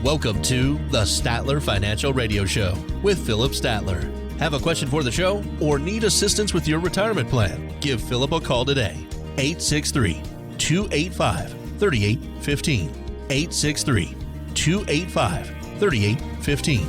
Welcome to the Statler Financial Radio Show with Philip Statler. Have a question for the show or need assistance with your retirement plan? Give Philip a call today. 863-285-3815. 863-285-3815.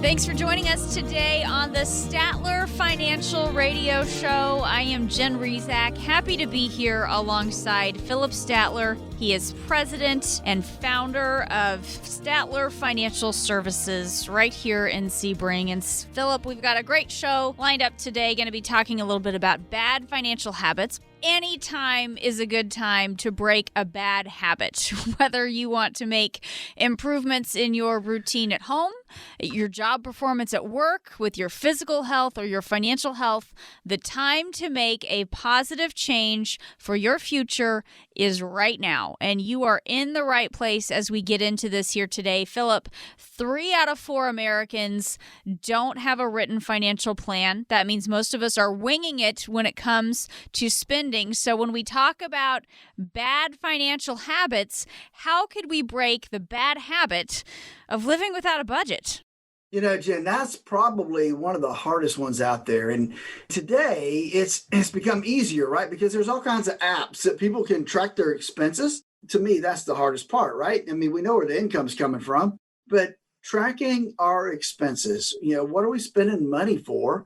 Thanks for joining us today on the Statler Financial Radio Show. I am Jen Rezac, happy to be here alongside Philip Statler. He is president and founder of Statler Financial Services right here in Sebring. And Philip, we've got a great show lined up today. Going to be talking a little bit about bad financial habits. Any time is a good time to break a bad habit, whether you want to make improvements in your routine at home, your job performance at work, with your physical health or your financial health. The time to make a positive change for your future is right now, and you are in the right place as we get into this here today. Philip, 3 out of 4 Americans don't have a written financial plan. That means most of us are winging it when it comes to spending. So when we talk about bad financial habits, how could we break the bad habit of living without a budget? You know, Jen, that's probably one of the hardest ones out there. And today it's become easier, right? Because there's all kinds of apps that people can track their expenses. To me, that's the hardest part, right? I mean, we know where the income's coming from, but tracking our expenses, what are we spending money for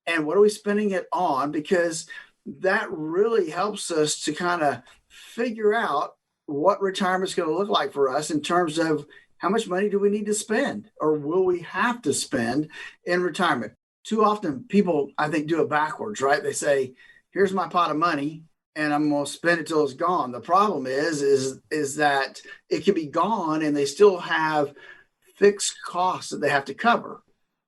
and what are we spending it on? Because that really helps us to kind of figure out what retirement is going to look like for us in terms of how much money do we need to spend or will we have to spend in retirement? Too often people, I think, do it backwards, right? They say, here's my pot of money and I'm going to spend it till it's gone. The problem is that it can be gone and they still have fixed costs that they have to cover.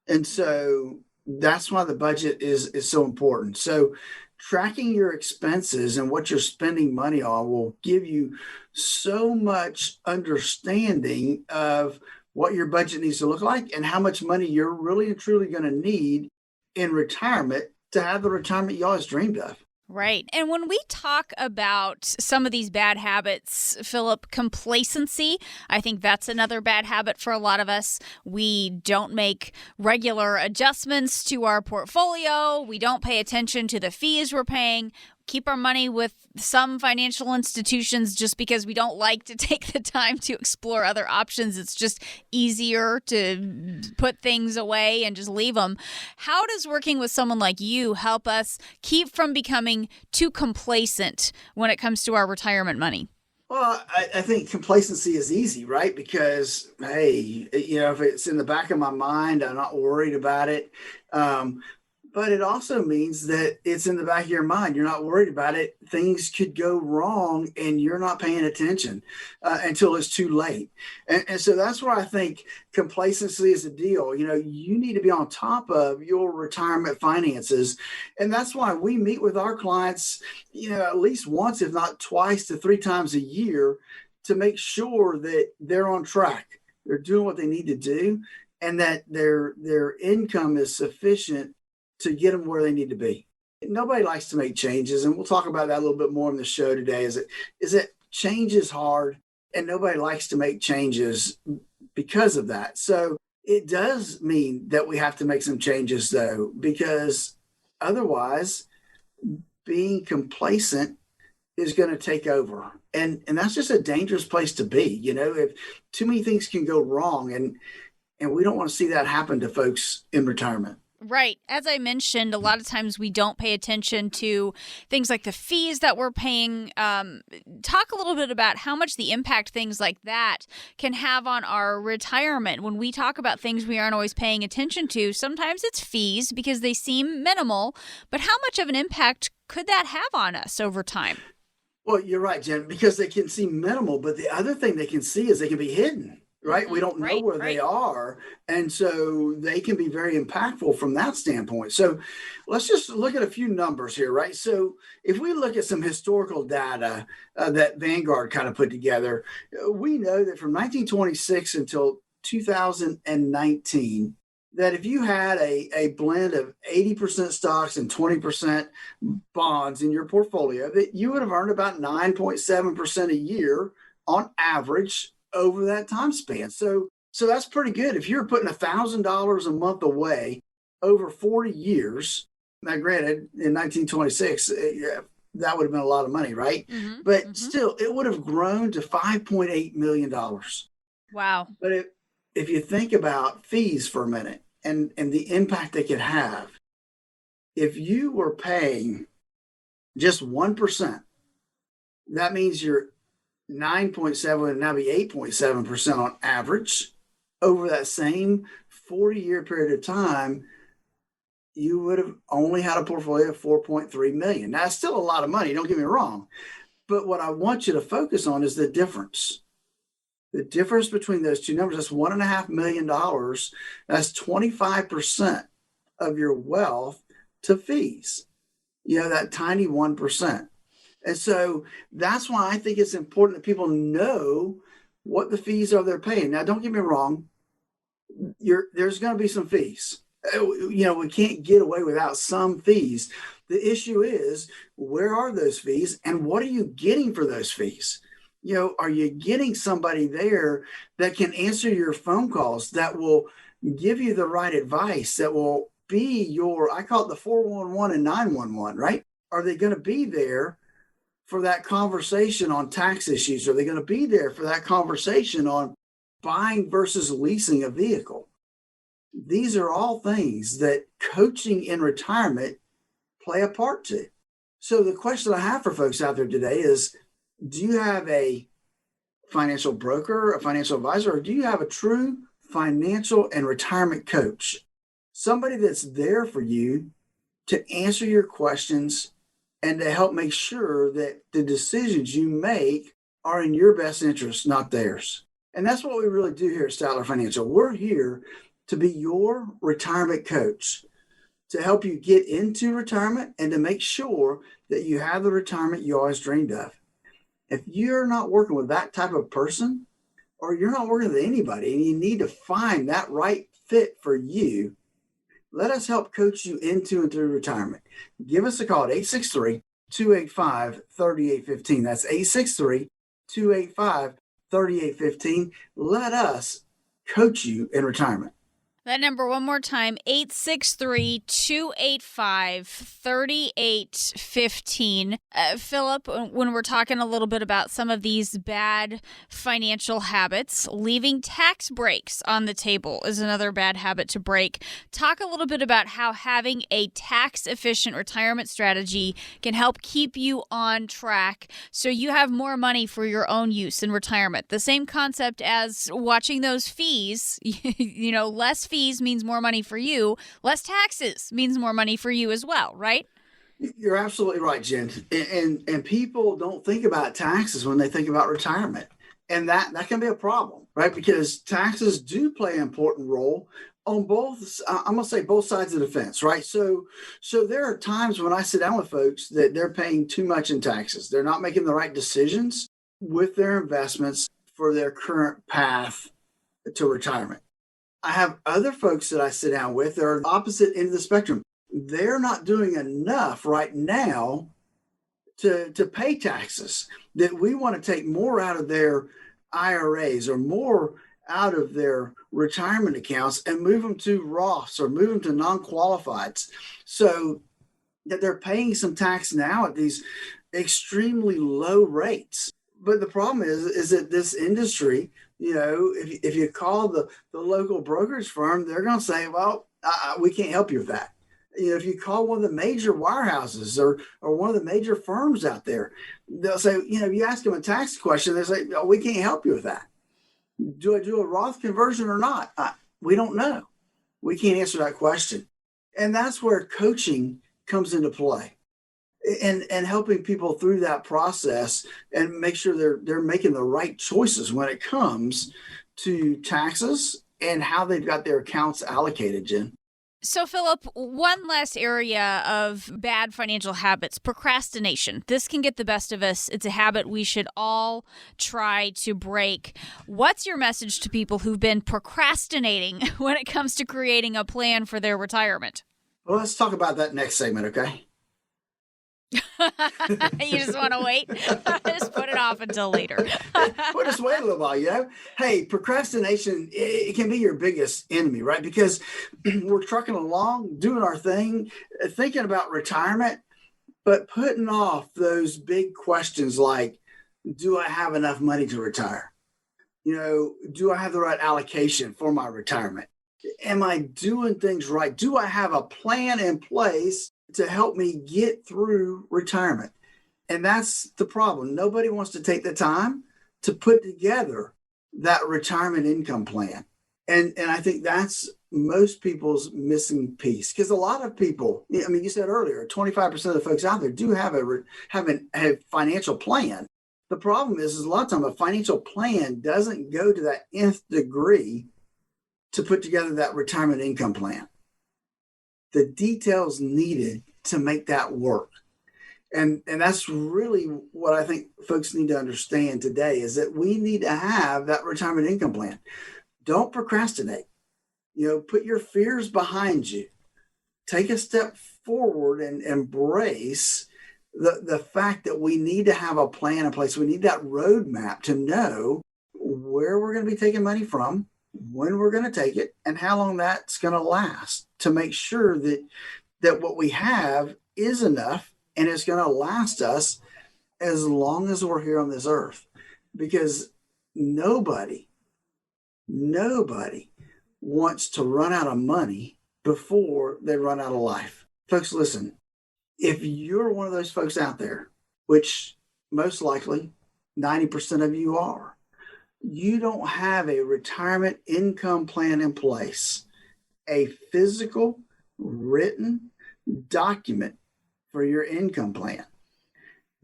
And so that's why the budget is so important. So tracking your expenses and what you're spending money on will give you so much understanding of what your budget needs to look like and how much money you're really and truly going to need in retirement to have the retirement you always dreamed of. Right. And when we talk about some of these bad habits, Philip, complacency, I think that's another bad habit for a lot of us. We don't make regular adjustments to our portfolio. We don't pay attention to the fees we're paying. Keep our money with some financial institutions just because we don't like to take the time to explore other options. It's just easier to put things away and just leave them. How does working with someone like you help us keep from becoming too complacent when it comes to our retirement money? Well, I think complacency is easy, right? Because, hey, if it's in the back of my mind, I'm not worried about it. But it also means that it's in the back of your mind. You're not worried about it. Things could go wrong and you're not paying attention until it's too late. And so that's where I think complacency is a deal. You need to be on top of your retirement finances. And that's why we meet with our clients, at least once, if not twice to 3 times a year to make sure that they're on track. They're doing what they need to do and that their income is sufficient to get them where they need to be. Nobody likes to make changes, and we'll talk about that a little bit more in the show today, is that change is hard, and nobody likes to make changes because of that. So it does mean that we have to make some changes, though, because otherwise being complacent is going to take over. And that's just a dangerous place to be. If too many things can go wrong, and we don't want to see that happen to folks in retirement. Right. As I mentioned, a lot of times we don't pay attention to things like the fees that we're paying. Talk a little bit about how much the impact things like that can have on our retirement. When we talk about things we aren't always paying attention to, sometimes it's fees because they seem minimal, but how much of an impact could that have on us over time? Well, you're right, Jen, because they can seem minimal, but the other thing they can see is they can be hidden. Right? Mm-hmm. We don't know where they are. And so they can be very impactful from that standpoint. So let's just look at a few numbers here, right? So if we look at some historical data that Vanguard kind of put together, we know that from 1926 until 2019, that if you had a blend of 80% stocks and 20% bonds in your portfolio, that you would have earned about 9.7% a year on average over that time span. So that's pretty good. If you're putting $1,000 a month away over 40 years, now granted, in 1926, that would have been a lot of money, right? But still, it would have grown to $5.8 million. Wow. But if you think about fees for a minute and the impact they could have, if you were paying just 1%, that means your 9.7 would now be 8.7% on average over that same 40-year period of time. You would have only had a portfolio of 4.3 million. Now, it's still a lot of money, don't get me wrong. But what I want you to focus on is the difference. The difference between those two numbers, that's $1.5 million. That's 25% of your wealth to fees. That tiny 1%. And so that's why I think it's important that people know what the fees are they're paying. Now, don't get me wrong. There's going to be some fees. We can't get away without some fees. The issue is, where are those fees and what are you getting for those fees? Are you getting somebody there that can answer your phone calls, that will give you the right advice, that will be I call it the 411 and 911, right? Are they going to be there for that conversation on tax issues? Are they going to be there for that conversation on buying versus leasing a vehicle? These are all things that coaching in retirement play a part to. So the question I have for folks out there today is, do you have a financial broker, a financial advisor, or do you have a true financial and retirement coach? Somebody that's there for you to answer your questions and to help make sure that the decisions you make are in your best interest, not theirs. And that's what we really do here at Statler Financial. We're here to be your retirement coach, to help you get into retirement and to make sure that you have the retirement you always dreamed of. If you're not working with that type of person, or you're not working with anybody and you need to find that right fit for you, let us help coach you into and through retirement. Give us a call at 863-285-3815. That's 863-285-3815. Let us coach you in retirement. That number one more time, 863-285-3815. Philip, when we're talking a little bit about some of these bad financial habits, leaving tax breaks on the table is another bad habit to break. Talk a little bit about how having a tax-efficient retirement strategy can help keep you on track so you have more money for your own use in retirement. The same concept as watching those fees, less fees means more money for you. Less taxes means more money for you as well, right? You're absolutely right, Jen. And people don't think about taxes when they think about retirement. And that can be a problem, right? Because taxes do play an important role on both, I'm going to say both sides of the fence, right? So there are times when I sit down with folks that they're paying too much in taxes. They're not making the right decisions with their investments for their current path to retirement. I have other folks that I sit down with that are opposite end of the spectrum. They're not doing enough right now to pay taxes, that we want to take more out of their IRAs or more out of their retirement accounts and move them to Roths or move them to non-qualifieds, so that they're paying some tax now at these extremely low rates. But the problem is that this industry, if you call the local brokerage firm, they're going to say, well, we can't help you with that. If you call one of the major wirehouses or one of the major firms out there, they'll say, you ask them a tax question, they say, oh, we can't help you with that. Do I do a Roth conversion or not? We don't know. We can't answer that question. And that's where coaching comes into play. And helping people through that process and make sure they're making the right choices when it comes to taxes and how they've got their accounts allocated, Jen. So, Philip, one last area of bad financial habits, procrastination. This can get the best of us. It's a habit we should all try to break. What's your message to people who've been procrastinating when it comes to creating a plan for their retirement? Well, let's talk about that next segment, okay? You just want to wait? Just put it off until later. We'll just wait a little while, Hey, procrastination, it can be your biggest enemy, right? Because we're trucking along, doing our thing, thinking about retirement, but putting off those big questions like, do I have enough money to retire? Do I have the right allocation for my retirement? Am I doing things right? Do I have a plan in place to help me get through retirement? And that's the problem. Nobody wants to take the time to put together that retirement income plan. And I think that's most people's missing piece, because a lot of people, you said earlier, 25% of the folks out there do have a financial plan. The problem is a lot of times a financial plan doesn't go to that nth degree to put together that retirement income plan. The details needed to make that work. And that's really what I think folks need to understand today, is that we need to have that retirement income plan. Don't procrastinate. Put your fears behind you. Take a step forward and embrace the fact that we need to have a plan in place. We need that roadmap to know where we're going to be taking money from, when we're going to take it, and how long that's going to last, to make sure that what we have is enough and it's going to last us as long as we're here on this earth. Because nobody wants to run out of money before they run out of life. Folks, listen, if you're one of those folks out there, which most likely 90% of you are, you don't have a retirement income plan in place, a physical written document for your income plan,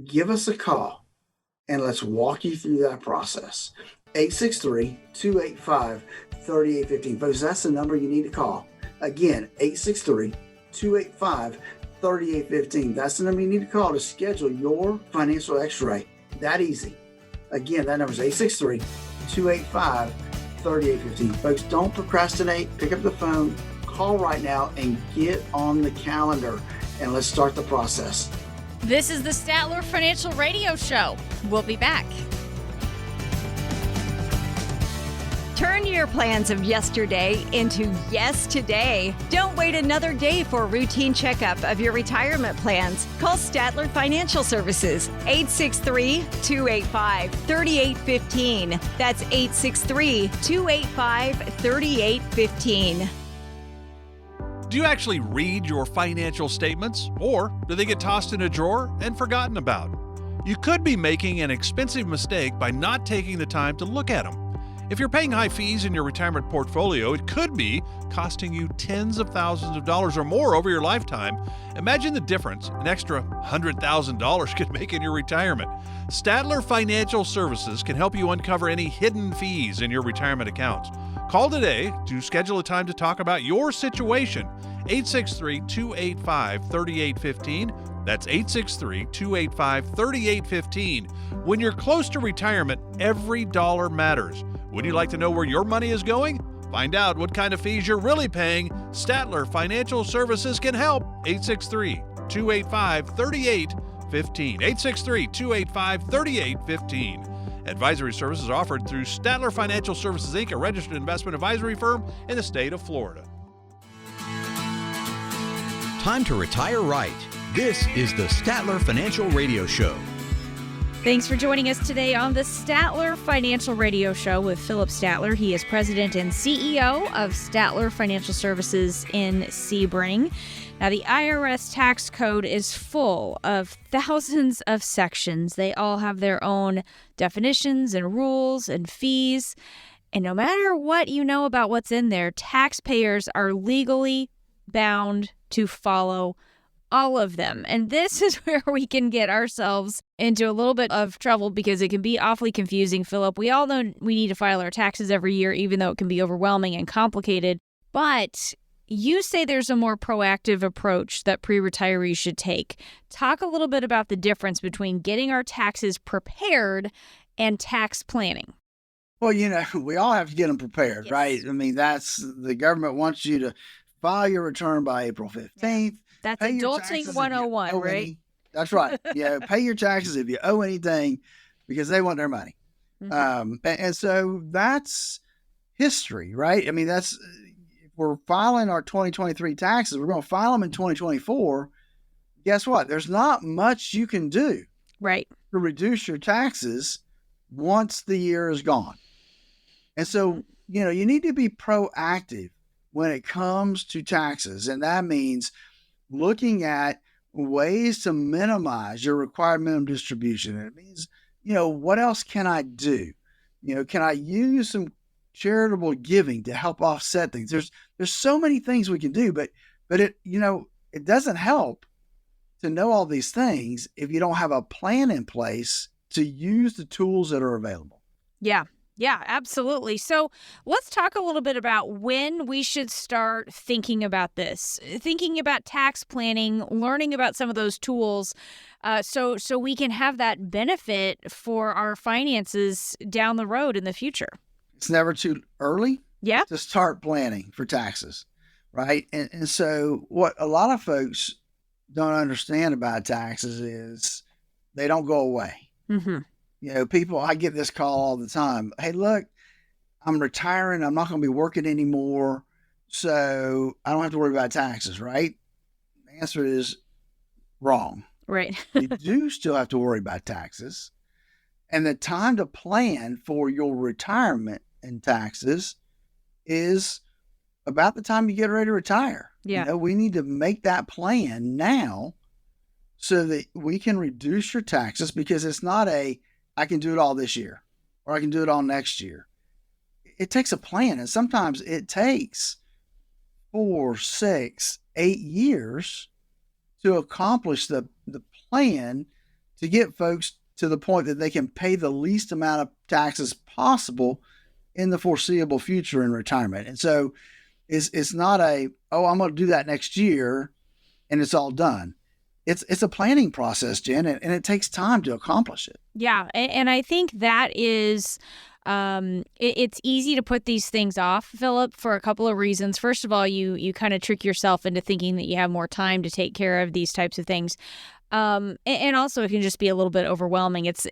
give us a call and let's walk you through that process. 863-285-3815. Folks, that's the number you need to call. Again, 863-285-3815. That's the number you need to call to schedule your financial x-ray. That easy. Again, that number is 863-285-3815. Folks, don't procrastinate. Pick up the phone, call right now, and get on the calendar, and let's start the process. This is the Statler Financial Radio Show. We'll be back. Turn your plans of yesterday into yes today. Don't wait another day for a routine checkup of your retirement plans. Call Statler Financial Services, 863-285-3815. That's 863-285-3815. Do you actually read your financial statements, or do they get tossed in a drawer and forgotten about? You could be making an expensive mistake by not taking the time to look at them. If you're paying high fees in your retirement portfolio, it could be costing you tens of thousands of dollars or more over your lifetime. Imagine the difference an extra $100,000 could make in your retirement. Statler Financial Services can help you uncover any hidden fees in your retirement accounts. Call today to schedule a time to talk about your situation. 863-285-3815. That's 863-285-3815. When you're close to retirement, every dollar matters. Would you like to know where your money is going? Find out what kind of fees you're really paying. Statler Financial Services can help. 863-285-3815. 863-285-3815. Advisory services offered through Statler Financial Services, Inc., a registered investment advisory firm in the state of Florida. Time to retire right. This is the Statler Financial Radio Show. Thanks for joining us today on the Statler Financial Radio Show with Philip Statler. He is president and CEO of Statler Financial Services in Sebring. Now, the IRS tax code is full of thousands of sections. They all have their own definitions and rules and fees. And no matter what you know about what's in there, taxpayers are legally bound to follow all of them. And this is where we can get ourselves into a little bit of trouble because it can be awfully confusing, Philip. We all know we need to file our taxes every year, even though it can be overwhelming and complicated. But you say there's a more proactive approach that pre-retirees should take. Talk a little bit about the difference between getting our taxes prepared and tax planning. Well, we all have to get them prepared, Yes. right? I mean, the government wants you to file your return by April 15th. That's Pay your adulting taxes if you 101, owe right? any. That's right. Pay your taxes if you owe anything because they want their money. And so that's history, right? I mean, if we're filing our 2023 taxes, we're going to file them in 2024. Guess what? There's not much you can do Right. to reduce your taxes once the year is gone. And so, you need to be proactive when it comes to taxes. And that means looking at ways to minimize your required minimum distribution. And it means, what else can I do? Can I use some charitable giving to help offset things? There's so many things we can do, but it doesn't help to know all these things if you don't have a plan in place to use the tools that are available. Yeah, absolutely. So let's talk a little bit about when we should start thinking about this, thinking about tax planning, learning about some of those tools, so we can have that benefit for our finances down the road in the future. It's never too early Yeah. to start planning for taxes, right? And so what a lot of folks don't understand about taxes is they don't go away. Mm-hmm. People, I get this call all the time. Hey, look, I'm retiring. I'm not going to be working anymore. So I don't have to worry about taxes, right? The answer is wrong. Right. You do still have to worry about taxes. And the time to plan for your retirement and taxes is about the time you get ready to retire. Yeah. We need to make that plan now so that we can reduce your taxes, because it's not I can do it all this year or I can do it all next year. It takes a plan, and sometimes it takes 4, 6, 8 years to accomplish the plan to get folks to the point that they can pay the least amount of taxes possible in the foreseeable future in retirement. And so it's not I'm going to do that next year and it's all done. It's a planning process, Jen, and it takes time to accomplish it. Yeah, and I think that is, it's easy to put these things off, Philip, for a couple of reasons. First of all, you kind of trick yourself into thinking that you have more time to take care of these types of things. And also it can just be a little bit overwhelming. It's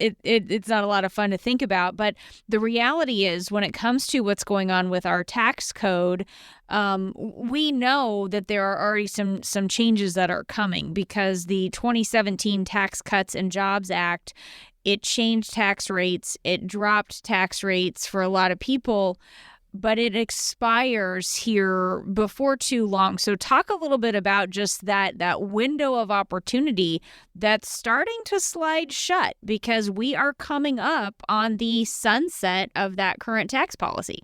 not a lot of fun to think about, but the reality is when it comes to what's going on with our tax code, we know that there are already some changes that are coming because the 2017 Tax Cuts and Jobs Act, it changed tax rates, it dropped tax rates for a lot of people, but it expires here before too long. So talk a little bit about just that window of opportunity that's starting to slide shut because we are coming up on the sunset of that current tax policy.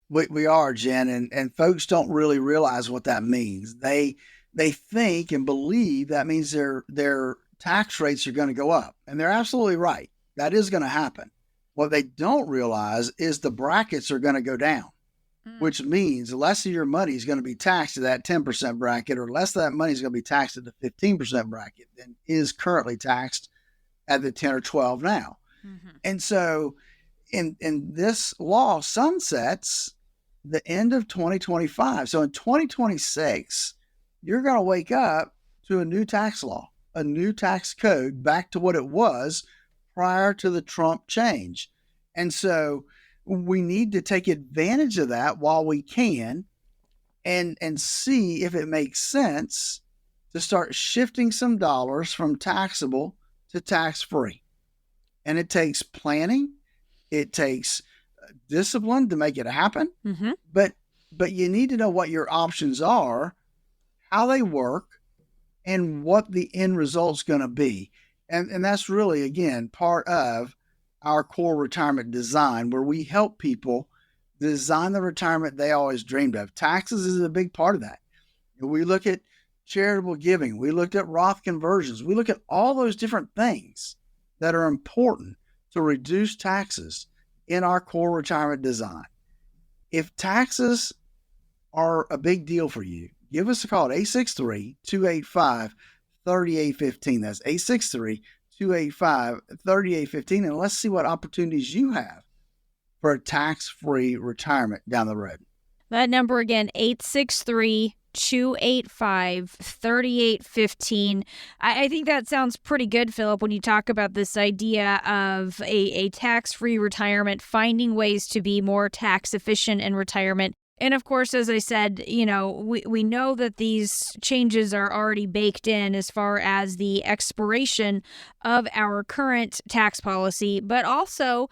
We are, Jen, and folks don't really realize what that means. They think and believe that means their tax rates are going to go up, and they're absolutely right. That is going to happen. What they don't realize is the brackets are going to go down, which means less of your money is going to be taxed at that 10% bracket, or less of that money is going to be taxed at the 15% bracket than is currently taxed at the 10 or 12 now. Mm-hmm. And so in this law sunsets the end of 2025. So in 2026, you're going to wake up to a new tax law, a new tax code back to what it was prior to the Trump change. And so we need to take advantage of that while we can and see if it makes sense to start shifting some dollars from taxable to tax-free. And it takes planning. It takes discipline to make it happen. Mm-hmm. But you need to know what your options are, how they work, and what the end result's going to be. And that's really, again, part of our core retirement design, where we help people design the retirement they always dreamed of. Taxes is a big part of that. We look at charitable giving. We looked at Roth conversions. We look at all those different things that are important to reduce taxes in our core retirement design. If taxes are a big deal for you, give us a call at 863-285-3815. That's 863-285-3815. And let's see what opportunities you have for a tax-free retirement down the road. That number again, 863-285-3815. I think that sounds pretty good, Philip, when you talk about this idea of a tax-free retirement, finding ways to be more tax efficient in retirement. And of course, as I said, we know that these changes are already baked in as far as the expiration of our current tax policy, but also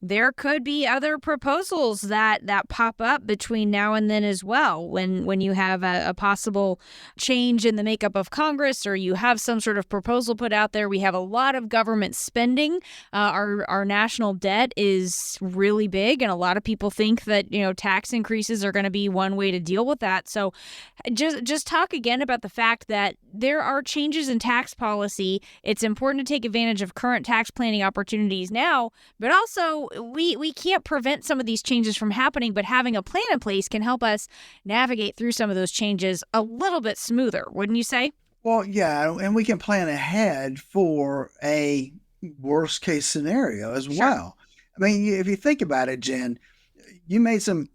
there could be other proposals that pop up between now and then as well. When you have a possible change in the makeup of Congress, or you have some sort of proposal put out there, we have a lot of government spending. Our national debt is really big, and a lot of people think that tax increases are going to be one way to deal with that. So just talk again about the fact that there are changes in tax policy. It's important to take advantage of current tax planning opportunities now, but also we can't prevent some of these changes from happening, but having a plan in place can help us navigate through some of those changes a little bit smoother, wouldn't you say? Well, yeah, and we can plan ahead for a worst case scenario as well. I mean, if you think about it, Jen, you made some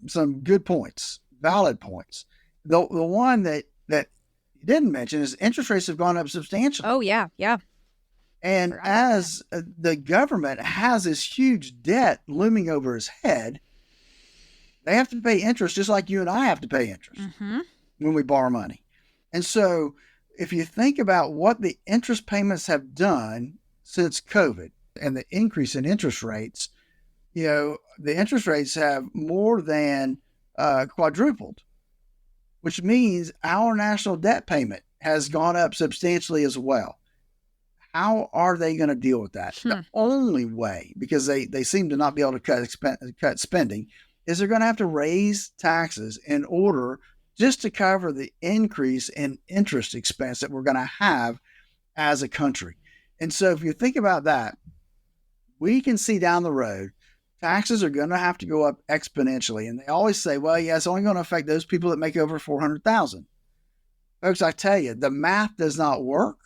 good points, valid points. The one that you didn't mention is interest rates have gone up substantially. Oh, yeah. And as the government has this huge debt looming over his head, they have to pay interest just like you and I have to pay interest when we borrow money. And so if you think about what the interest payments have done since COVID and the increase in interest rates, the interest rates have more than quadrupled, which means our national debt payment has gone up substantially as well. How are they going to deal with that? The only way, because they seem to not be able to cut spending, is they're going to have to raise taxes in order just to cover the increase in interest expense that we're going to have as a country. And so if you think about that, we can see down the road, taxes are going to have to go up exponentially. And they always say, well, yeah, it's only going to affect those people that make over $400,000. Folks, I tell you, the math does not work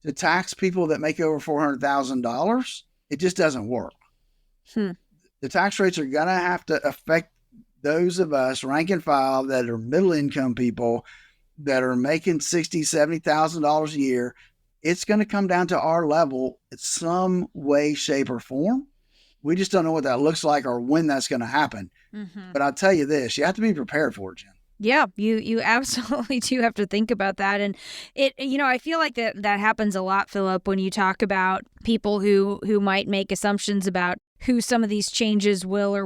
to tax people that make over $400,000. It just doesn't work. The tax rates are going to have to affect those of us rank and file that are middle income people that are making $60,000, $70,000 a year. It's going to come down to our level in some way, shape, or form. We just don't know what that looks like or when that's going to happen. But I'll tell you this, you have to be prepared for it, Jen. Yeah, you absolutely do have to think about that. And I feel like that happens a lot, Philip, when you talk about people who might make assumptions about who some of these changes will or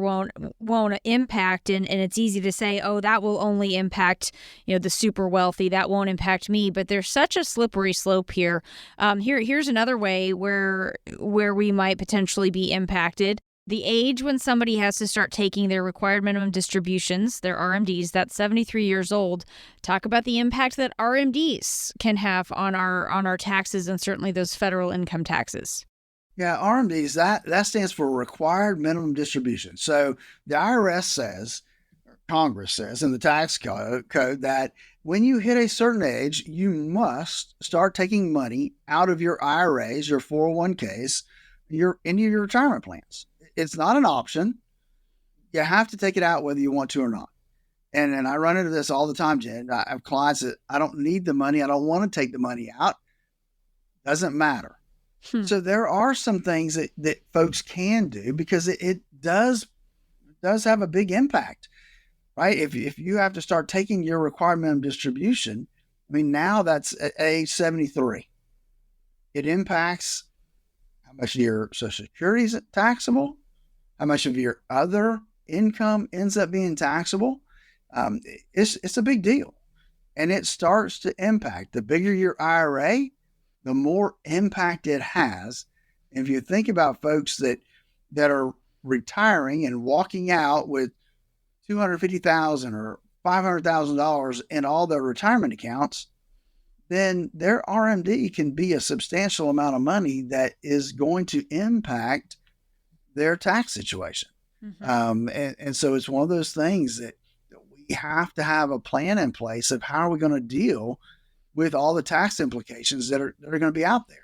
won't impact. And it's easy to say, oh, that will only impact, the super wealthy. That won't impact me. But there's such a slippery slope here. Here's another way where we might potentially be impacted. The age when somebody has to start taking their required minimum distributions, their RMDs, that's 73 years old. Talk about the impact that RMDs can have on our taxes and certainly those federal income taxes. Yeah, RMDs, that stands for required minimum distribution. So the IRS says, Congress says in the tax code that when you hit a certain age, you must start taking money out of your IRAs, your 401ks, into your retirement plans. It's not an option. You have to take it out whether you want to or not. And I run into this all the time, Jen. I have clients that I don't need the money. I don't want to take the money out. Doesn't matter. So there are some things that folks can do because it does have a big impact, right? If you have to start taking your required minimum distribution, I mean, now that's at age 73. It impacts how much of your Social Security is taxable, how much of your other income ends up being taxable. It's a big deal. And it starts to impact. The bigger your IRA, the more impact it has. And if you think about folks that are retiring and walking out with $250,000 or $500,000 in all their retirement accounts, then their RMD can be a substantial amount of money that is going to impact their tax situation. And so it's one of those things that we have to have a plan in place of how are we going to deal with all the tax implications that are going to be out there.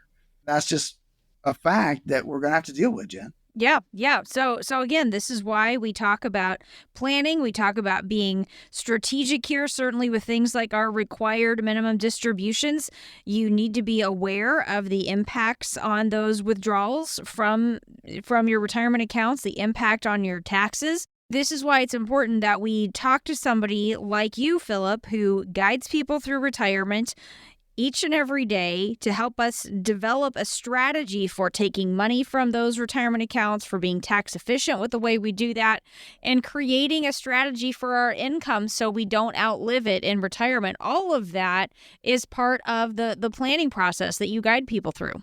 That's just a fact that we're going to have to deal with, Jen. Yeah. So again, this is why we talk about planning. We talk about being strategic here, certainly with things like our required minimum distributions. You need to be aware of the impacts on those withdrawals from your retirement accounts, the impact on your taxes. This is why it's important that we talk to somebody like you, Philip, who guides people through retirement each and every day to help us develop a strategy for taking money from those retirement accounts, for being tax efficient with the way we do that, and creating a strategy for our income so we don't outlive it in retirement. All of that is part of the planning process that you guide people through.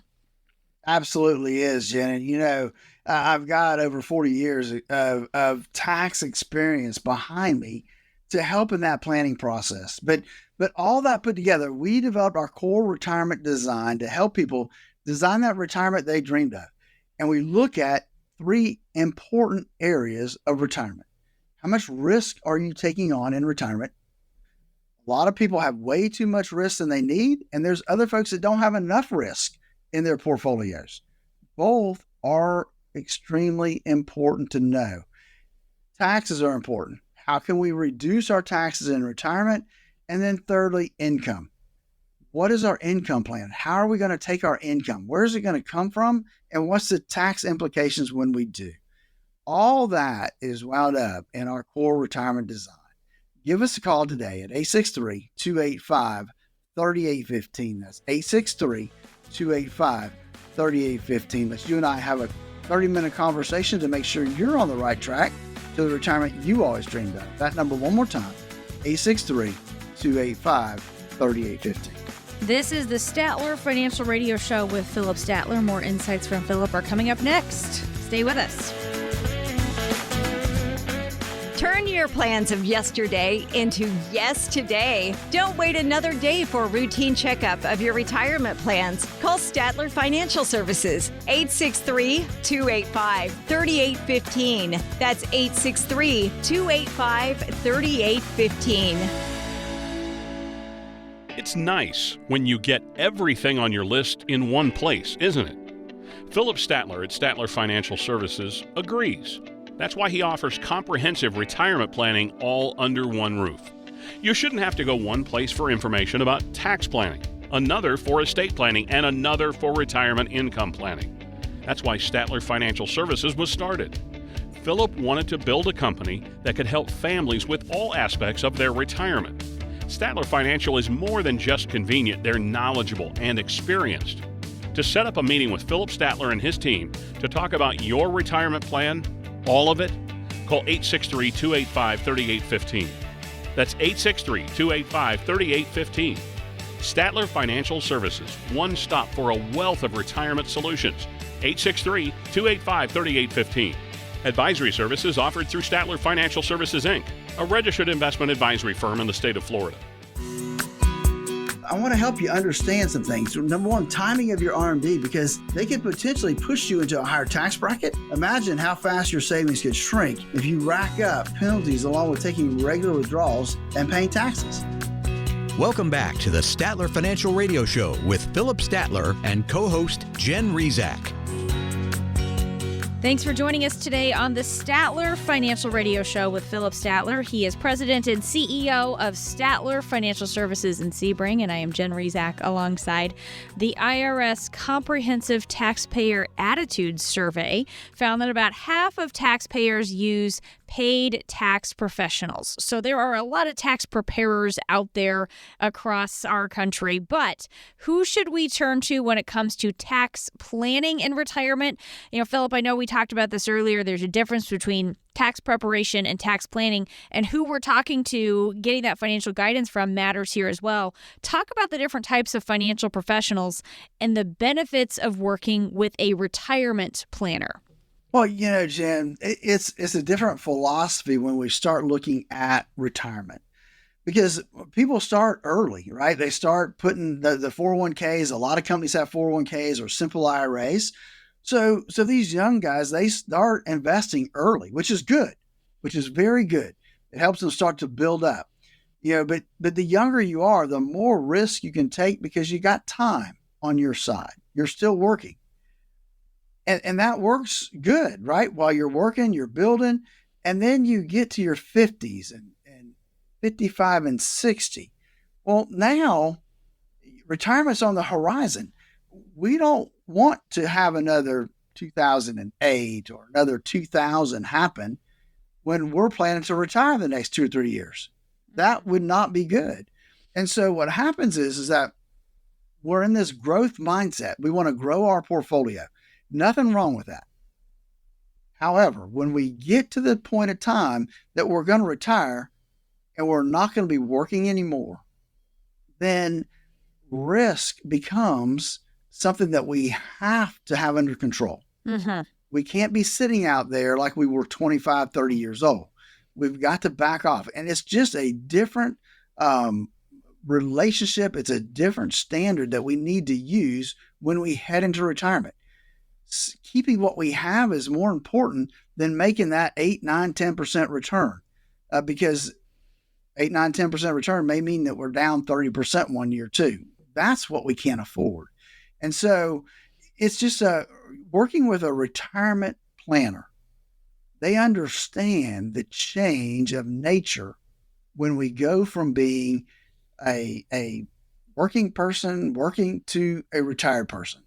Absolutely is, Jen. And, I've got over 40 years of tax experience behind me to help in that planning process. But all that put together, we developed our core retirement design to help people design that retirement they dreamed of. And we look at 3 important areas of retirement. How much risk are you taking on in retirement? A lot of people have way too much risk than they need, and there's other folks that don't have enough risk in their portfolios. Both are extremely important to know. Taxes are important. How can we reduce our taxes in retirement? And then thirdly, income. What is our income plan? How are we going to take our income? Where is it going to come from? And what's the tax implications when we do? All that is wound up in our core retirement design. Give us a call today at 863-285-3815. That's 863-285-3815. Let's you and I have a 30-minute conversation to make sure you're on the right track to the retirement you always dreamed of. That number one more time, 863-285-3815. This is the Statler Financial Radio Show with Philip Statler. More insights from Philip are coming up next. Stay with us. Turn your plans of yesterday into yes today. Don't wait another day for a routine checkup of your retirement plans. Call Statler Financial Services, 863-285-3815. That's 863-285-3815. It's nice when you get everything on your list in one place, isn't it? Philip Statler at Statler Financial Services agrees. That's why he offers comprehensive retirement planning all under one roof. You shouldn't have to go one place for information about tax planning, another for estate planning, and another for retirement income planning. That's why Statler Financial Services was started. Philip wanted to build a company that could help families with all aspects of their retirement. Statler Financial is more than just convenient, they're knowledgeable and experienced. To set up a meeting with Philip Statler and his team to talk about your retirement plan, all of it, call 863-285-3815. That's 863-285-3815. Statler Financial Services, one stop for a wealth of retirement solutions. 863-285-3815. Advisory services offered through Statler Financial Services, Inc., a registered investment advisory firm in the state of Florida. I want to help you understand some things. Number one, timing of your RMD, because they could potentially push you into a higher tax bracket. Imagine how fast your savings could shrink if you rack up penalties along with taking regular withdrawals and paying taxes. Welcome back to the Statler Financial Radio Show with Philip Statler and co-host Jen Rezac. Thanks for joining us today on the Statler Financial Radio Show with Philip Statler. He is president and CEO of Statler Financial Services in Sebring, and I am Jen Rezac alongside. The IRS Comprehensive Taxpayer Attitude Survey found that about half of taxpayers use paid tax professionals. So there are a lot of tax preparers out there across our country, but who should we turn to when it comes to tax planning in retirement? You know, Philip, I know we talked about this earlier. There's a difference between tax preparation and tax planning, and who we're talking to, getting that financial guidance from matters here as well. Talk about the different types of financial professionals and the benefits of working with a retirement planner. Well, Jen, it's a different philosophy when we start looking at retirement, because people start early, right? They start putting the 401ks. A lot of companies have 401ks or simple IRAs. So these young guys, they start investing early, which is good, which is very good. It helps them start to build up. But the younger you are, the more risk you can take because you got time on your side. You're still working. And that works good, right? While you're working, you're building, and then you get to your 50s and 55 and 60. Well, now retirement's on the horizon. We don't want to have another 2008 or another 2000 happen when we're planning to retire the next 2 or 3 years. That would not be good. And so what happens is that we're in this growth mindset. We want to grow our portfolio. Nothing wrong with that. However, when we get to the point of time that we're going to retire and we're not going to be working anymore, then risk becomes something that we have to have under control. Mm-hmm. We can't be sitting out there like we were 25, 30 years old. We've got to back off. And it's just a different relationship. It's a different standard that we need to use when we head into retirement. Keeping what we have is more important than making that 8, 9, 10% return because 8, 9, 10% return may mean that we're down 30% 1 year too. That's what we can't afford. And so it's just working with a retirement planner. They understand the change of nature when we go from being a working person working to a retired person.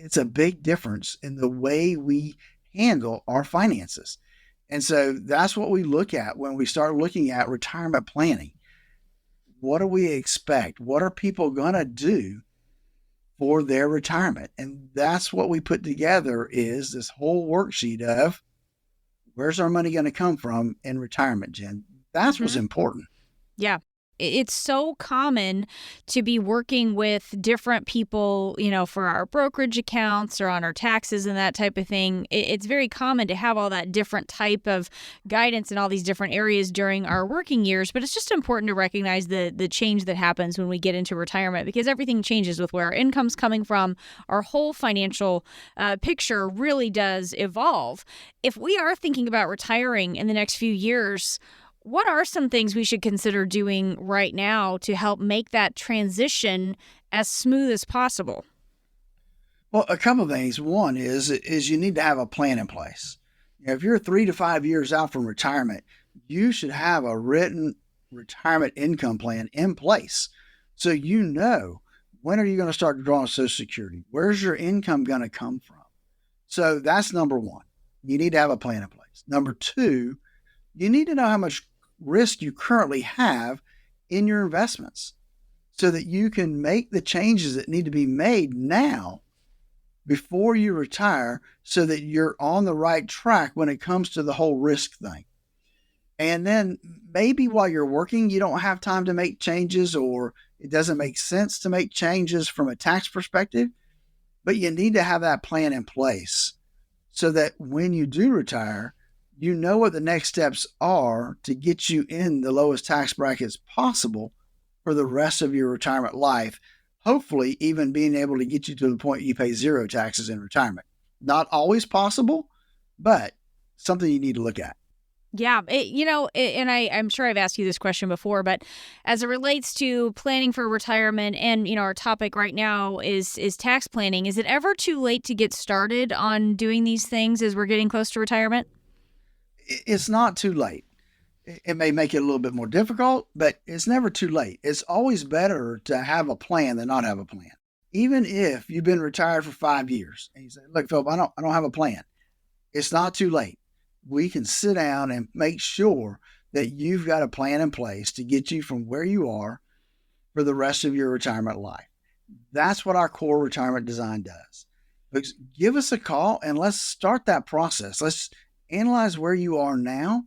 It's a big difference in the way we handle our finances. And so that's what we look at when we start looking at retirement planning. What do we expect? What are people going to do for their retirement? And that's what we put together is this whole worksheet of where's our money going to come from in retirement, Jen? That's what's important. Yeah. It's so common to be working with different people, for our brokerage accounts or on our taxes and that type of thing. It's very common to have all that different type of guidance in all these different areas during our working years. But it's just important to recognize the change that happens when we get into retirement because everything changes with where our income's coming from. Our whole financial picture really does evolve. If we are thinking about retiring in the next few years, what are some things we should consider doing right now to help make that transition as smooth as possible? Well, a couple of things. One is you need to have a plan in place. If you're 3 to 5 years out from retirement, you should have a written retirement income plan in place. So when are you going to start drawing Social Security? Where's your income going to come from? So that's number one. You need to have a plan in place. Number two, you need to know how much risk you currently have in your investments so that you can make the changes that need to be made now before you retire so that you're on the right track when it comes to the whole risk thing. And then maybe while you're working, you don't have time to make changes or it doesn't make sense to make changes from a tax perspective, but you need to have that plan in place so that when you do retire, you know what the next steps are to get you in the lowest tax brackets possible for the rest of your retirement life, hopefully even being able to get you to the point you pay zero taxes in retirement. Not always possible, but something you need to look at. Yeah, I'm sure I've asked you this question before, but as it relates to planning for retirement and, our topic right now is tax planning, is it ever too late to get started on doing these things as we're getting close to retirement? It's not too late. It may make it a little bit more difficult, but it's never too late. It's always better to have a plan than not have a plan. Even if you've been retired for 5 years and you say, look, Philip, I don't have a plan. It's not too late. We can sit down and make sure that you've got a plan in place to get you from where you are for the rest of your retirement life. That's what our core retirement design does. But give us a call and let's start that process. Let's analyze where you are now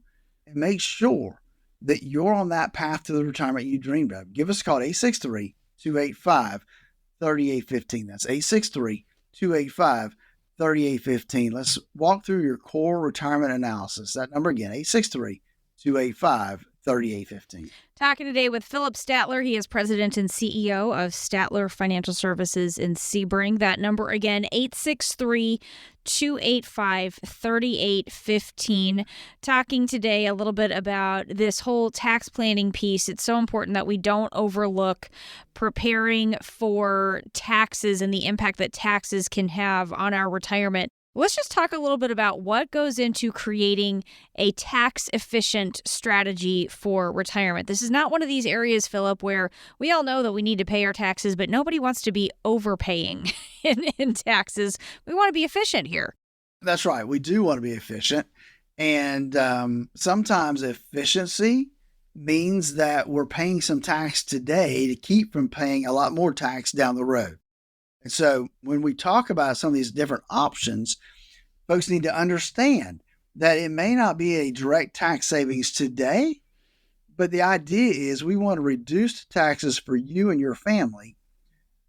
and make sure that you're on that path to the retirement you dreamed of. Give us a call at 863-285-3815. That's 863-285-3815. Let's walk through your core retirement analysis. That number again, 863-285-3815. 3815. Talking today with Philip Statler. He is president and CEO of Statler Financial Services in Sebring. That number again, 863-285-3815. Talking today a little bit about this whole tax planning piece. It's so important that we don't overlook preparing for taxes and the impact that taxes can have on our retirement. Let's just talk a little bit about what goes into creating a tax-efficient strategy for retirement. This is not one of these areas, Philip, where we all know that we need to pay our taxes, but nobody wants to be overpaying in taxes. We want to be efficient here. That's right. We do want to be efficient. And sometimes efficiency means that we're paying some tax today to keep from paying a lot more tax down the road. And so when we talk about some of these different options, folks need to understand that it may not be a direct tax savings today, but the idea is we want to reduce taxes for you and your family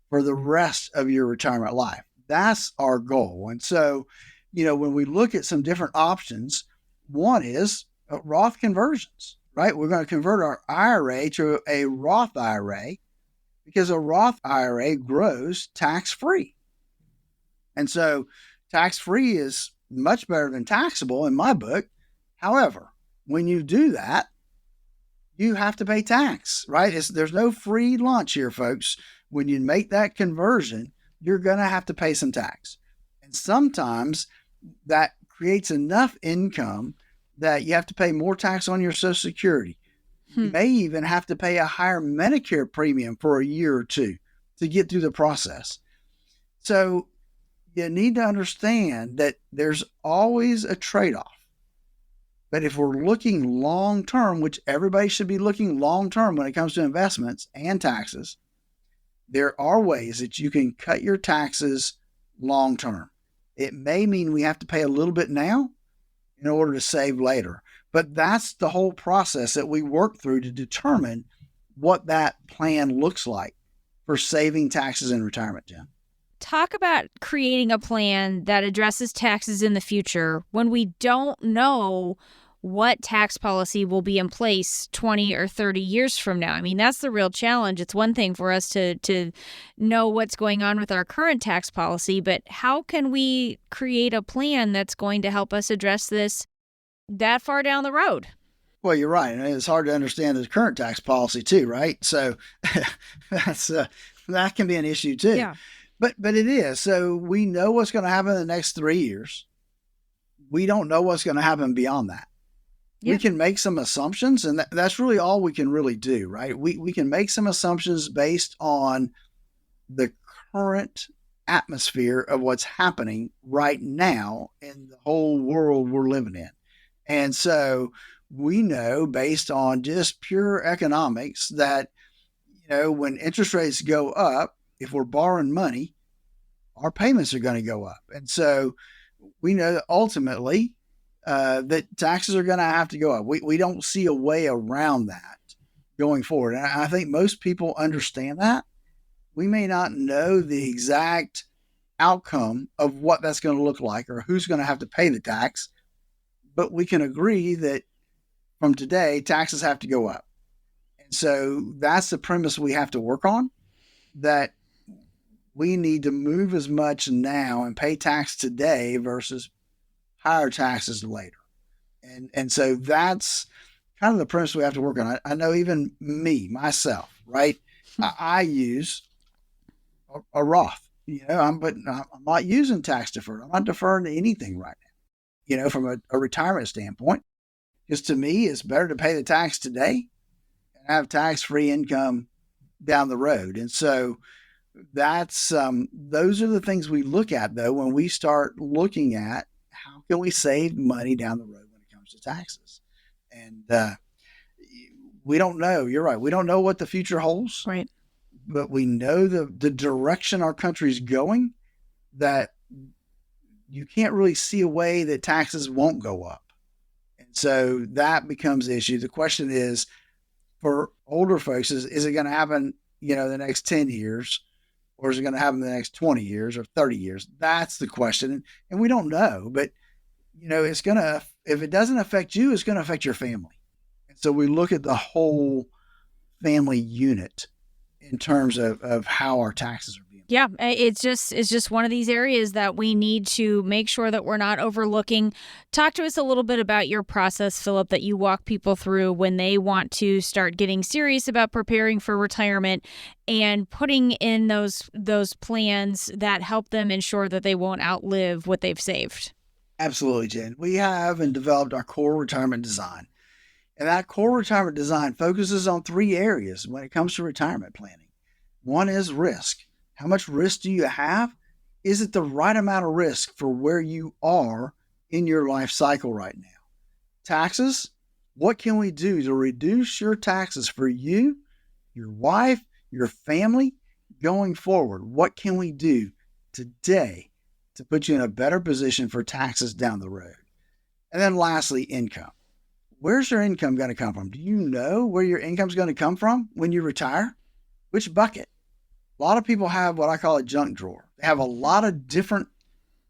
for the rest of your retirement life. That's our goal. And so, when we look at some different options, one is Roth conversions, right? We're going to convert our IRA to a Roth IRA, because a Roth IRA grows tax-free. And so tax-free is much better than taxable in my book. However, when you do that, you have to pay tax, right? There's no free lunch here, folks. When you make that conversion, you're going to have to pay some tax. And sometimes that creates enough income that you have to pay more tax on your Social Security. You may even have to pay a higher Medicare premium for a year or two to get through the process. So you need to understand that there's always a trade-off. But if we're looking long-term, which everybody should be looking long-term when it comes to investments and taxes, there are ways that you can cut your taxes long-term. It may mean we have to pay a little bit now in order to save later. But that's the whole process that we work through to determine what that plan looks like for saving taxes in retirement, Jen. Talk about creating a plan that addresses taxes in the future when we don't know what tax policy will be in place 20 or 30 years from now. I mean, that's the real challenge. It's one thing for us to know what's going on with our current tax policy, but how can we create a plan that's going to help us address this that far down the road? Well, you're right. And it's hard to understand the current tax policy too, right? So that can be an issue too. Yeah. But it is. So we know what's going to happen in the next 3 years. We don't know what's going to happen beyond that. Yeah. We can make some assumptions, and that's really all we can really do, right? We can make some assumptions based on the current atmosphere of what's happening right now in the whole world we're living in. And so we know based on just pure economics that, when interest rates go up, if we're borrowing money, our payments are going to go up. And so we know that ultimately that taxes are going to have to go up. We don't see a way around that going forward. And I think most people understand that. We may not know the exact outcome of what that's going to look like or who's going to have to pay the tax, but we can agree that from today, taxes have to go up. And so that's the premise we have to work on, that we need to move as much now and pay tax today versus higher taxes later. And so that's kind of the premise we have to work on. I know even myself, right? I use a Roth, but I'm not using tax deferred. I'm not deferring anything right now, from a retirement standpoint, because to me, it's better to pay the tax today and have tax-free income down the road. And so that's, those are the things we look at though, when we start looking at how can we save money down the road when it comes to taxes. And, we don't know. You're right. We don't know what the future holds. Right. But we know the direction our country's going, that you can't really see a way that taxes won't go up. And so that becomes the issue. The question is, for older folks, is it going to happen, the next 10 years, or is it going to happen the next 20 years or 30 years? That's the question. And we don't know, but it's going to, if it doesn't affect you, it's going to affect your family. So we look at the whole family unit in terms of how our taxes are being. Yeah, it's just one of these areas that we need to make sure that we're not overlooking. Talk to us a little bit about your process, Philip, that you walk people through when they want to start getting serious about preparing for retirement and putting in those plans that help them ensure that they won't outlive what they've saved. Absolutely, Jen. We have and developed our core retirement design. And that core retirement design focuses on 3 areas when it comes to retirement planning. One is risk. How much risk do you have? Is it the right amount of risk for where you are in your life cycle right now? Taxes. What can we do to reduce your taxes for you, your wife, your family going forward? What can we do today to put you in a better position for taxes down the road? And then lastly, income. Where's your income going to come from? Do you know where your income's going to come from when you retire? Which bucket? A lot of people have what I call a junk drawer. They have a lot of different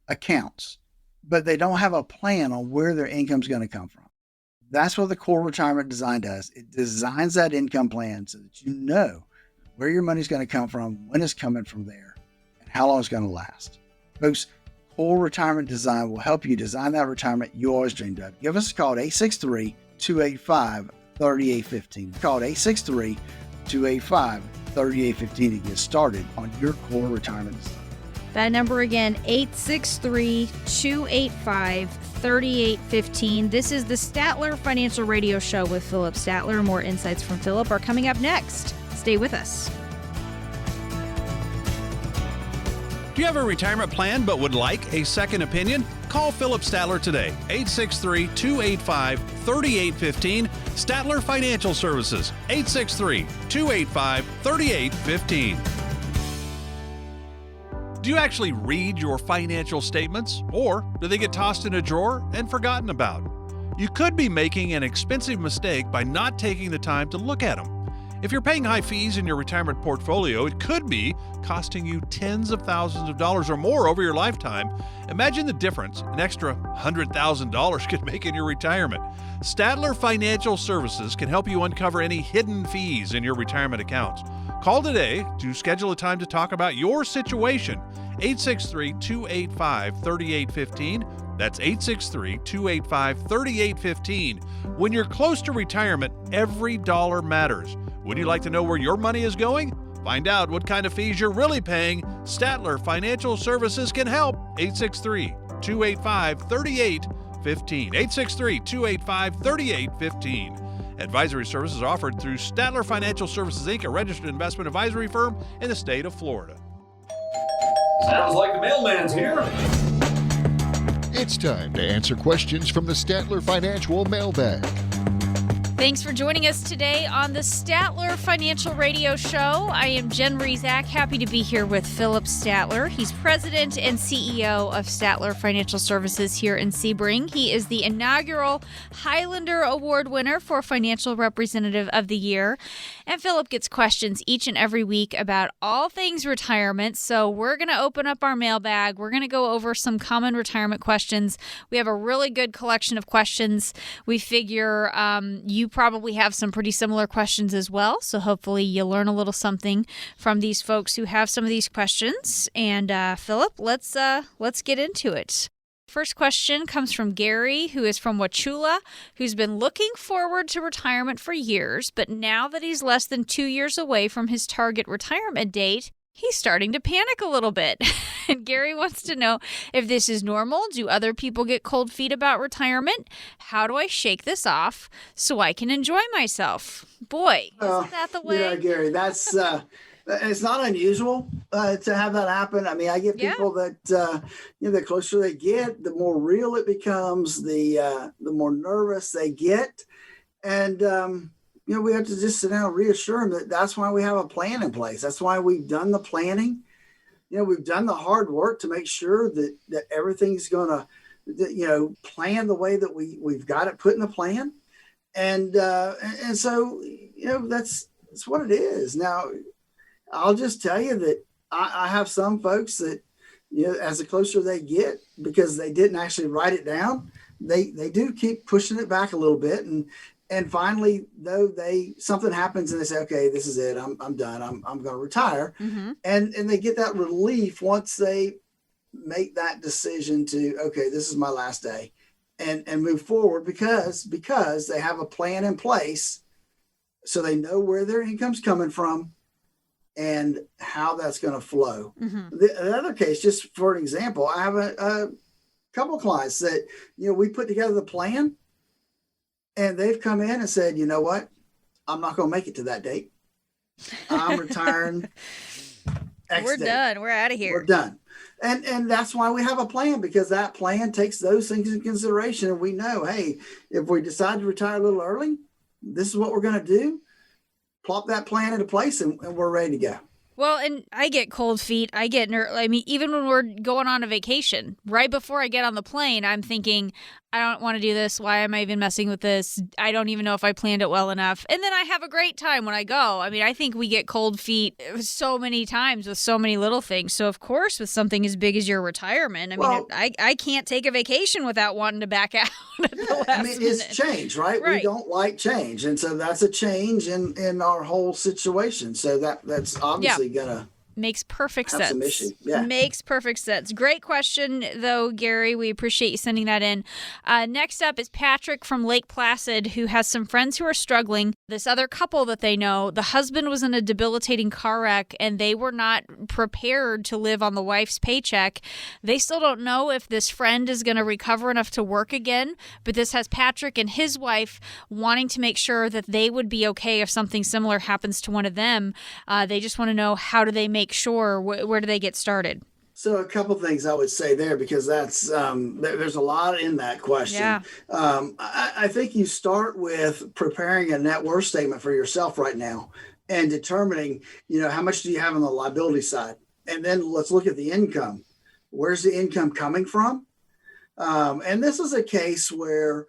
accounts, but they don't have a plan on where their income's going to come from. That's what the core retirement design does. It designs that income plan so that you know where your money's going to come from, when it's coming from there, and how long it's going to last. Folks, core retirement design will help you design that retirement you always dreamed of. Give us a call at 863-285-3815. Call at 863-285-3815 to get started on your core retirement design. That number again, 863-285-3815. This is the Statler Financial Radio Show with Philip Statler. More insights from Philip are coming up next. Stay with us. Do you have a retirement plan but would like a second opinion? Call Philip Statler today, 863-285-3815. Statler Financial Services, 863-285-3815. Do you actually read your financial statements, or do they get tossed in a drawer and forgotten about? You could be making an expensive mistake by not taking the time to look at them. If you're paying high fees in your retirement portfolio, it could be costing you tens of thousands of dollars or more over your lifetime. Imagine the difference an extra $100,000 could make in your retirement. Statler Financial Services can help you uncover any hidden fees in your retirement accounts. Call today to schedule a time to talk about your situation. 863-285-3815. That's 863-285-3815. When you're close to retirement, every dollar matters. Would you like to know where your money is going? Find out what kind of fees you're really paying. Statler Financial Services can help. 863-285-3815. 863-285-3815. Advisory services offered through Statler Financial Services, Inc., a registered investment advisory firm in the state of Florida. Sounds like the mailman's here. It's time to answer questions from the Statler Financial Mailbag. Thanks for joining us today on the Statler Financial Radio Show. I am Jen Rezac, happy to be here with Philip Statler. He's president and CEO of Statler Financial Services here in Sebring. He is the inaugural Highlander Award winner for Financial Representative of the Year. And Philip gets questions each and every week about all things retirement. So we're going to open up our mailbag. We're going to go over some common retirement questions. We have a really good collection of questions. We figure you probably have some pretty similar questions as well. So hopefully you'll learn a little something from these folks who have some of these questions. And Philip, let's get into it. First question comes from Gary, who is from Wauchula, who's been looking forward to retirement for years, but now that he's less than 2 years away from his target retirement date, he's starting to panic a little bit. And Gary wants to know if this is normal. Do other people get cold feet about retirement? How do I shake this off so I can enjoy myself? Boy, isn't that the way? Yeah, Gary, that's it's not unusual to have that happen. I mean, I get people that the closer they get, the more real it becomes, the more nervous they get, and we have to just sit down and reassure them that that's why we have a plan in place. That's why we've done the planning. We've done the hard work to make sure that everything's going to, plan the way that we've got it put in the plan. And so, that's what it is. Now, I'll just tell you that I have some folks that, as the closer they get, because they didn't actually write it down, they do keep pushing it back a little bit. And And finally, though, something happens and they say, okay, this is it. I'm done. I'm going to retire. Mm-hmm. And they get that relief once they make that decision to, okay, this is my last day, and move forward because they have a plan in place, so they know where their income's coming from and how that's going to flow. Mm-hmm. The other case, just for an example, I have a couple of clients that, we put together the plan, and they've come in and said, you know what, I'm not going to make it to that date. I'm retiring. We're done. We're out of here. We're done. And that's why we have a plan, because that plan takes those things into consideration. And we know, hey, if we decide to retire a little early, this is what we're going to do. Plop that plan into place, and we're ready to go. Well, and I get cold feet. I get nervous. I mean, even when we're going on a vacation, right before I get on the plane, I'm thinking, I don't want to do this. Why am I even messing with this? I don't even know if I planned it well enough. And then I have a great time when I go. I mean, I think we get cold feet so many times with so many little things. So, of course, with something as big as your retirement, I can't take a vacation without wanting to back out at the last minute. It's change, right? We don't like change. And so that's a change in our whole situation. So that's obviously going to makes perfect have sense. some issue. Yeah. Makes perfect sense. Great question, though, Gary. We appreciate you sending that in. Next up is Patrick from Lake Placid, who has some friends who are struggling. This other couple that they know, the husband was in a debilitating car wreck, and they were not prepared to live on the wife's paycheck. They still don't know if this friend is going to recover enough to work again, but this has Patrick and his wife wanting to make sure that they would be okay if something similar happens to one of them. They just want to know, how do they make sure, where do they get started? So a couple things I would say there, because that's there's a lot in that question. Yeah. I think you start with preparing a net worth statement for yourself right now and determining, how much do you have on the liability side? And then let's look at the income. Where's the income coming from? And this is a case where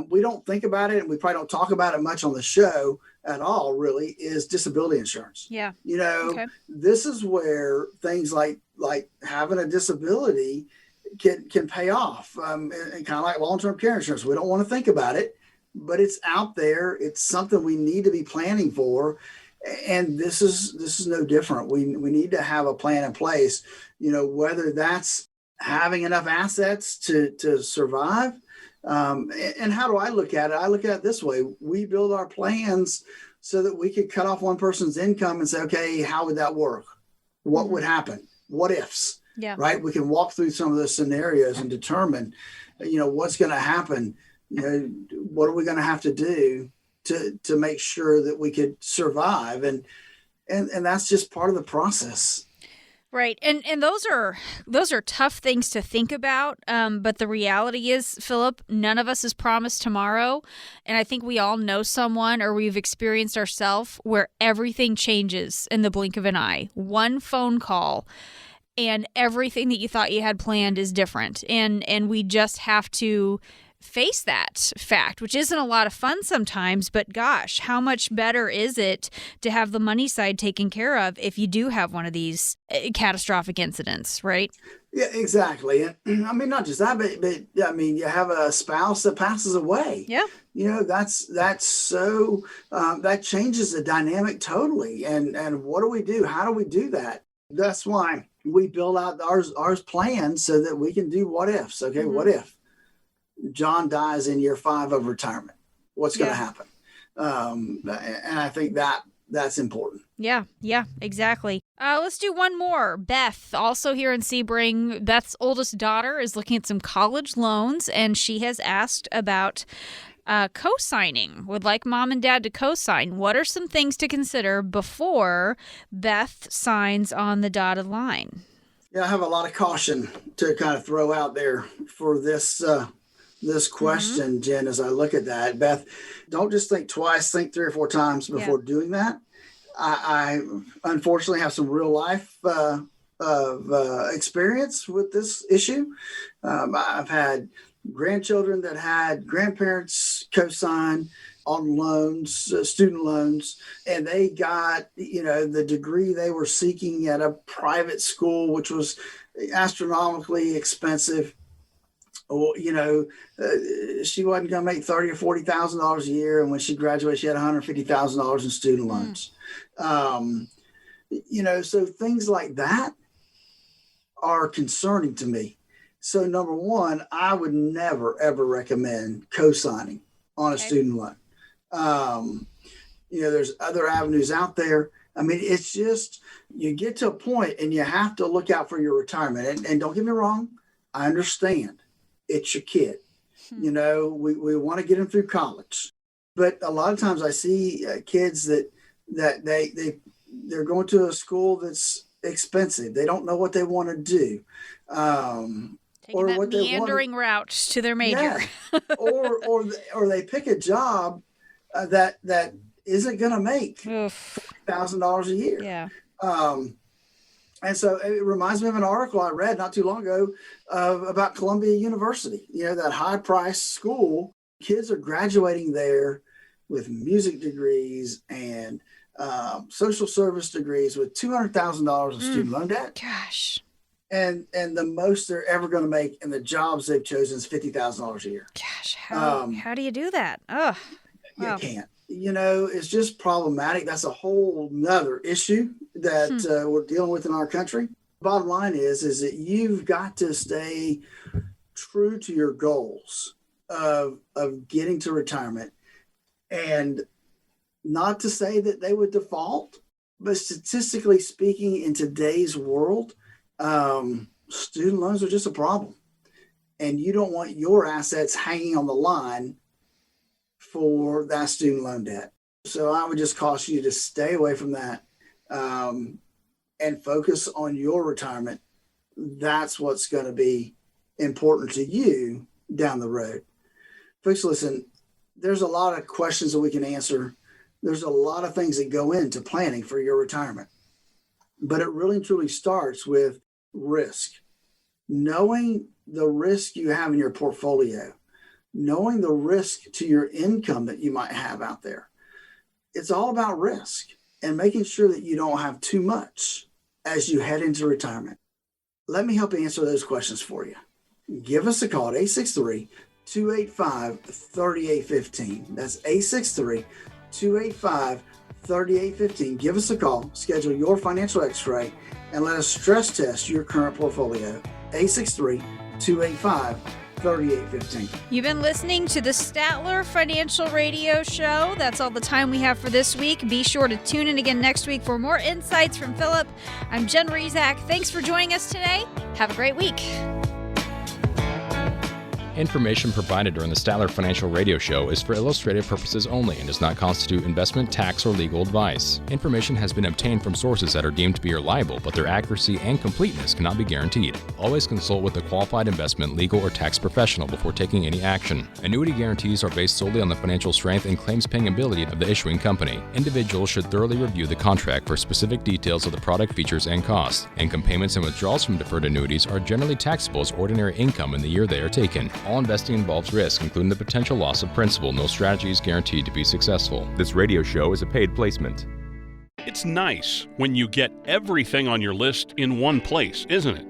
we don't think about it, and we probably don't talk about it much on the show at all, really, is disability insurance. Yeah. Okay. This is where things like having a disability can pay off, and kind of like long-term care insurance. We don't want to think about it, but it's out there. It's something we need to be planning for. And this is no different. We need to have a plan in place, whether that's having enough assets to survive. And how do I look at it? I look at it this way. We build our plans so that we could cut off one person's income and say, okay, how would that work? What would happen? What ifs? Yeah. Right? We can walk through some of those scenarios and determine, what's going to happen. What are we going to have to do to make sure that we could survive? And that's just part of the process. Right. And those are tough things to think about. But the reality is, Philip, none of us is promised tomorrow. And I think we all know someone, or we've experienced ourselves, where everything changes in the blink of an eye. One phone call and everything that you thought you had planned is different. And we just have to face that fact, which isn't a lot of fun sometimes, but gosh, how much better is it to have the money side taken care of if you do have one of these catastrophic incidents, right? Yeah, exactly. And I mean, not just that, but I mean, you have a spouse that passes away. Yeah. That's so, that changes the dynamic totally. And what do we do? How do we do that? That's why we build out ours plans so that we can do what ifs. Okay. What if John dies in year 5 of retirement? What's going to happen? And I think that's important. Yeah, exactly. Let's do one more. Beth, also here in Sebring. Beth's oldest daughter is looking at some college loans, and she has asked about co-signing. Would like mom and dad to co-sign. What are some things to consider before Beth signs on the dotted line? Yeah, I have a lot of caution to kind of throw out there for this question, Jen, as I look at that. Beth, don't just think twice, think 3 or 4 times before doing that. I unfortunately have some real life experience with this issue. I've had grandchildren that had grandparents co-sign on loans, student loans, and they got, the degree they were seeking at a private school, which was astronomically expensive. Or, she wasn't going to make $30,000 or $40,000 a year. And when she graduated, she had $150,000 in student loans. So things like that are concerning to me. So number one, I would never, ever recommend co-signing on a student loan. There's other avenues out there. I mean, it's just, you get to a point and you have to look out for your retirement. And don't get me wrong, I understand. It's your kid. We want to get them through college. But a lot of times I see kids that they're going to a school that's expensive. They don't know what they want to do. Taking that meandering route to their major. Yeah. or they pick a job that isn't going to make $40,000 a year. Yeah. And so it reminds me of an article I read not too long ago about Columbia University, that high price school. Kids are graduating there with music degrees and social service degrees with $200,000 of student loan debt. Gosh. And the most they're ever going to make in the jobs they've chosen is $50,000 a year. Gosh, how do you do that? Oh, you can't. It's just problematic. That's a whole nother issue that we're dealing with in our country. Bottom line is that you've got to stay true to your goals of getting to retirement, and not to say that they would default, but statistically speaking, in today's world, student loans are just a problem, and you don't want your assets hanging on the line for that student loan debt. So I would just caution you to stay away from that and focus on your retirement. That's what's going to be important to you down the road. Folks, listen, there's a lot of questions that we can answer. There's a lot of things that go into planning for your retirement, but it really and truly starts with risk. Knowing the risk you have in your portfolio, knowing the risk to your income that you might have out there. It's all about risk and making sure that you don't have too much as you head into retirement. Let me help answer those questions for you. Give us a call at 863-285-3815. That's 863-285-3815. Give us a call, schedule your financial x-ray, and let us stress test your current portfolio. 863-285-3815. You've been listening to the Statler Financial Radio Show. That's all the time we have for this week. Be sure to tune in again next week for more insights from Philip. I'm Jen Rezac. Thanks for joining us today. Have a great week. Information provided during the Statler Financial Radio Show is for illustrative purposes only and does not constitute investment, tax, or legal advice. Information has been obtained from sources that are deemed to be reliable, but their accuracy and completeness cannot be guaranteed. Always consult with a qualified investment, legal, or tax professional before taking any action. Annuity guarantees are based solely on the financial strength and claims-paying ability of the issuing company. Individuals should thoroughly review the contract for specific details of the product features and costs. Income payments and withdrawals from deferred annuities are generally taxable as ordinary income in the year they are taken. All investing involves risk, including the potential loss of principal. No strategy is guaranteed to be successful. This radio show is a paid placement. It's nice when you get everything on your list in one place, isn't it?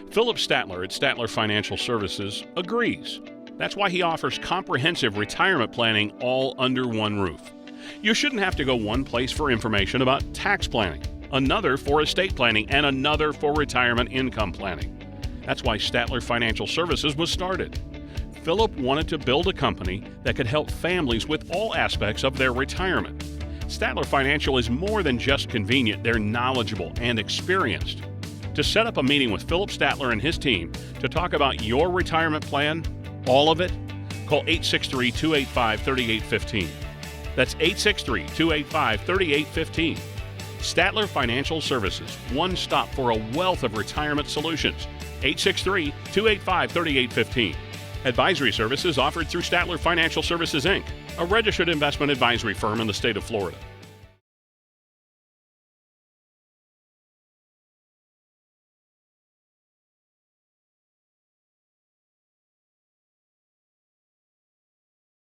Philip Statler at Statler Financial Services agrees. That's why he offers comprehensive retirement planning all under one roof. You shouldn't have to go one place for information about tax planning, another for estate planning, and another for retirement income planning. That's why Statler Financial Services was started. Philip wanted to build a company that could help families with all aspects of their retirement. Statler Financial is more than just convenient, they're knowledgeable and experienced. To set up a meeting with Philip Statler and his team to talk about your retirement plan, all of it, call 863-285-3815. That's 863-285-3815. Statler Financial Services, one stop for a wealth of retirement solutions. 863-285-3815. Advisory services offered through Statler Financial Services, Inc., a registered investment advisory firm in the state of Florida.